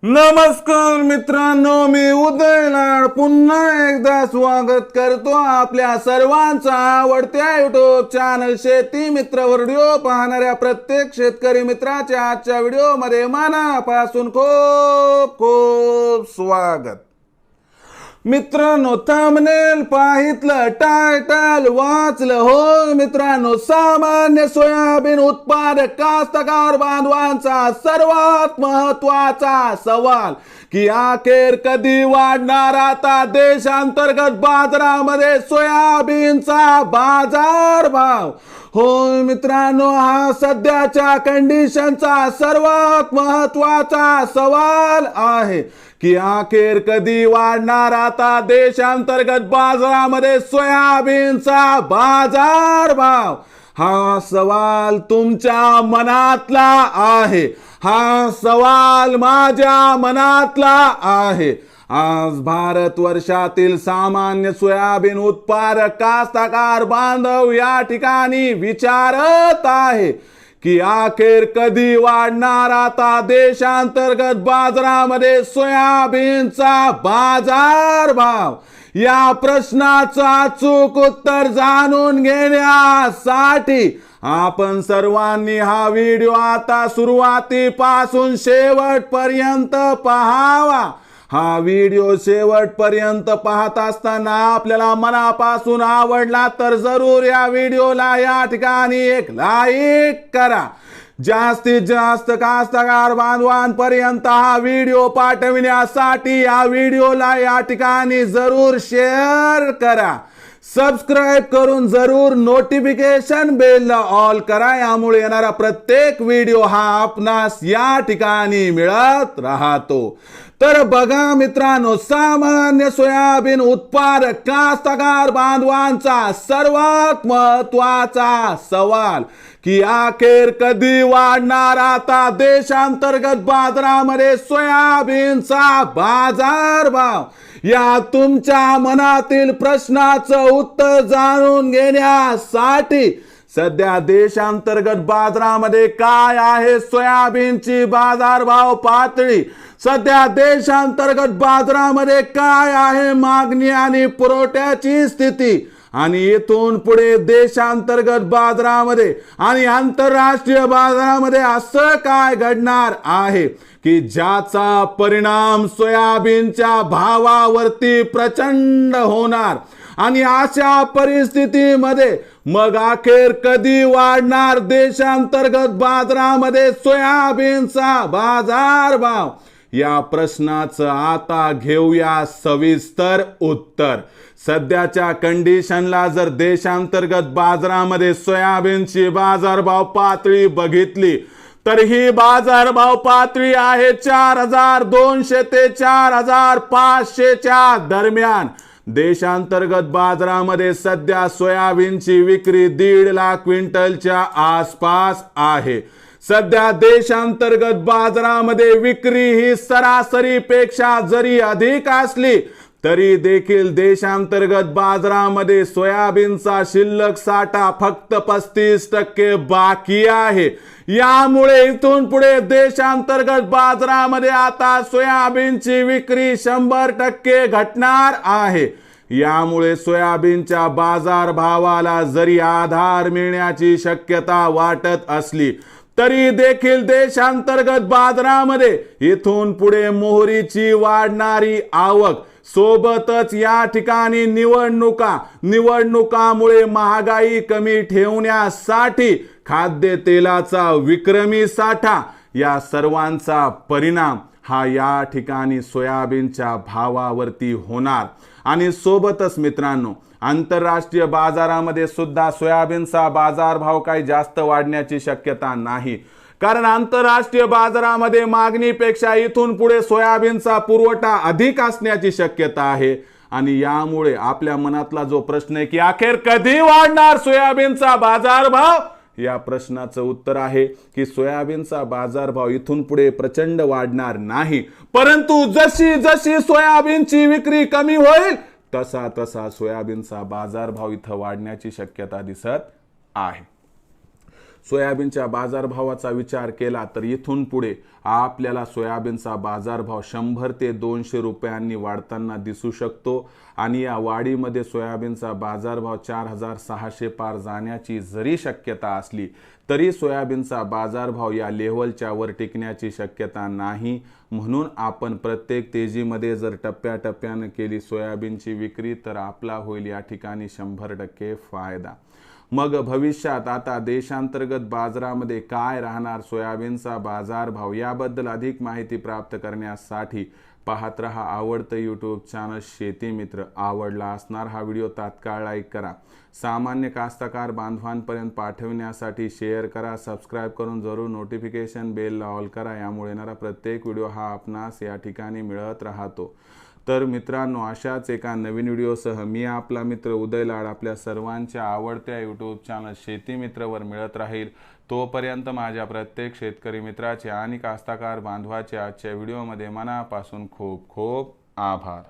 नमस्कार मित्रांनो, मी उदय लाड पुन्हा एकदा स्वागत करतो आपल्या सर्वांचा आवडत्या युट्यूब चॅनल शेती मित्र व्हिडिओ पाहणाऱ्या प्रत्येक शेतकरी मित्राच्या आजच्या व्हिडिओमध्ये मनापासून खूप खूप स्वागत. मित्रांनो, थंबनेल पाहितलं, टायटल वाचलं हो मित्रांनो. सामान्य सोयाबीन उत्पादक कास्तकार बांधवांचा सर्वात महत्वाचा सवाल की अखेर कधी वाढणार आता देशांतर्गत बाजारामध्ये सोयाबीनचा बाजारभाव. हो मित्रांनो, हा सध्याच्या कंडिशनचा सर्वात महत्वाचा सवाल आहे की अखेर कधी वाढणार आता देशांतर्गत बाजारामध्ये सोयाबीनचा बाजारभाव. हा सवाल तुमच्या मनातला आहे, हा सवाल माझ्या मनातला आहे. आज भारतवर्षातील सामान्य सोयाबीन उत्पादक कास्तकार बांधव या ठिकाणी विचारत आहे की अखेर कधी वाढणार आता देशांतर्गत बाजारामध्ये सोयाबीनचा बाजारभाव. या प्रश्नाचं अचूक उत्तर जाणून घेण्यासाठी आपण सर्वांनी हा व्हिडिओ आता सुरुवातीपासून शेवटपर्यंत पाहावा. हा व्हिडिओ शेवटपर्यंत पाहत असताना आपल्याला मनापासून आवडला तर जरूर या व्हिडिओला या ठिकाणी एक लाईक करा. जास्तीत जास्त कास्तकार बांधवांपर्यंत हा व्हिडिओ पाठविण्यासाठी या व्हिडिओला या ठिकाणी जरूर शेअर करा. सबस्क्राइब करून जरूर नोटिफिकेशन बेलला ऑल करा. यामुळे येणारा प्रत्येक व्हिडिओ हा आपणास या ठिकाणी मिळत राहतो. तर बघा मित्रांनो, सामान्य सोयाबीन उत्पादक कास्तकार बांधवांचा सर्वात महत्वाचा सवाल की अखेर कधी वाढणार आता देशांतर्गत बाजारामध्ये सोयाबीनचा बाजारभाव. या तुमच्या मनातील प्रश्नाचं उत्तर जाणून घेण्यासाठी सध्या देशांतर्गत बाजारामध्ये काय आहे सोयाबीनची बाजारभाव पातळी, सध्या देशांतर्गत बाजारामध्ये काय आहे मागणी आणि पुरवठ्याची स्थिती, आणि इथून पुढे देशांतर्गत बाजारामध्ये आणि आंतरराष्ट्रीय बाजारामध्ये असं काय घडणार आहे की ज्याचा परिणाम सोयाबीनच्या भावावरती प्रचंड होणार. आणि अशा परिस्थितीमध्ये मग अखेर कधी वाढणार देशांतर्गत बाजारामध्ये सोयाबीनचा बाजारभाव. या प्रश्नाचं आता घेऊया सविस्तर उत्तर. सध्याच्या कंडिशनला जर देशांतर्गत बाजारामध्ये सोयाबीनची बाजारभाव पातळी बघितली तर ही बाजारभाव पातळी आहे 4200 ते 4500 च्या दरम्यान. देशांतर्गत बाजारामध्ये सध्या सोयाबीनची विक्री 1.5 लाख क्विंटलच्या आसपास आहे. सध्या देशांतर्गत बाजारामध्ये विक्री ही सरासरीपेक्षा जरी अधिक असली तरी देखील देशांतर्गत बाजारामध्ये सोयाबीनचा शिल्लक साठा फक्त 35% बाकी आहे. यामुळे इथून पुढे देशांतर्गत बाजारामध्ये आता सोयाबीनची विक्री 100% घटणार आहे. यामुळे सोयाबीनच्या बाजारभावाला जरी आधार मिळण्याची शक्यता वाटत असली तरी देखील देशांतर्गत बाजारामध्ये इथून पुढे मोहरीची वाढणारी आवक सोबतच या ठिकाणी निवडणुकामुळे महागाई कमी ठेवण्यासाठी खाद्यतेलाचा विक्रमी साठा, या सर्वांचा परिणाम हा या ठिकाणी सोयाबीनच्या भावावरती होणार. आणि सोबतच मित्रांनो, आंतरराष्ट्रीय बाजारामध्ये सुद्धा सोयाबीनचा बाजारभाव काही जास्त वाढण्याची शक्यता नाही. कारण आंतरराष्ट्रीय बाजारामध्ये मागणीपेक्षा इथून पुढे सोयाबीनचा पुरवठा अधिक असण्याची शक्यता आहे. आणि यामुळे आपल्या मनातला जो प्रश्न आहे की अखेर कधी वाढणार सोयाबीनचा बाजारभाव, या प्रश्नाचं उत्तर आहे की सोयाबीनचा बाजारभाव इथून पुढे प्रचंड वाढणार नाही. परंतु जशी जशी सोयाबीनची विक्री कमी होईल तसा तसा सोयाबीनचा बाजारभाव इथं वाढण्याची शक्यता दिसत आहे. सोयाबीनच्या बाजारभावाचा विचार केला तर इथून पुढे आपल्याला सोयाबीनचा बाजारभाव 100 ते 200 रुपयांनी वाढताना दिसू शकतो आणि या वाढीमध्ये सोयाबीनचा बाजारभाव 4600 पार जाण्याची जरी शक्यता असली तरी सोयाबीनचा बाजारभाव या लेव्हलच्या वर टिकण्याची शक्यता नाही। म्हणून आपण प्रत्येक तेजीमध्ये जर टप्प्याटप्प्याने केली सोयाबीनची विक्री तर आपला होईल या ठिकाणी 100% फायदा। मग भविष्यात आता देशांतर्गत बाजारामध्ये काय राहणार सोयाबीनचा बाजारभाव याबद्दल अधिक माहिती प्राप्त करण्यासाठी पाहत रहा आवडतं यूट्यूब चॅनल शेती मित्र। आवडला असणार हा व्हिडिओ तात्काळ लाईक करा, सामान्य कास्तकार बांधवांपर्यंत पाठवण्यासाठी शेअर करा, सबस्क्राईब करून जरूर नोटिफिकेशन बेल ऑल करा, यामुळे येणारा प्रत्येक व्हिडिओ हा आपणास या ठिकाणी मिळत राहतो। तर मित्रांनो, अशाच एका नवीन व्हिडिओसह मी आपला मित्र उदय लाड आपल्या सर्वांच्या आवडत्या यूट्यूब चॅनल शेती मित्रवर मिळत राहील। तोपर्यंत माझ्या प्रत्येक शेतकरी मित्राचे आणि कास्तकार बांधवाचे आजच्या व्हिडिओमध्ये मनापासून खूप खूप आभार।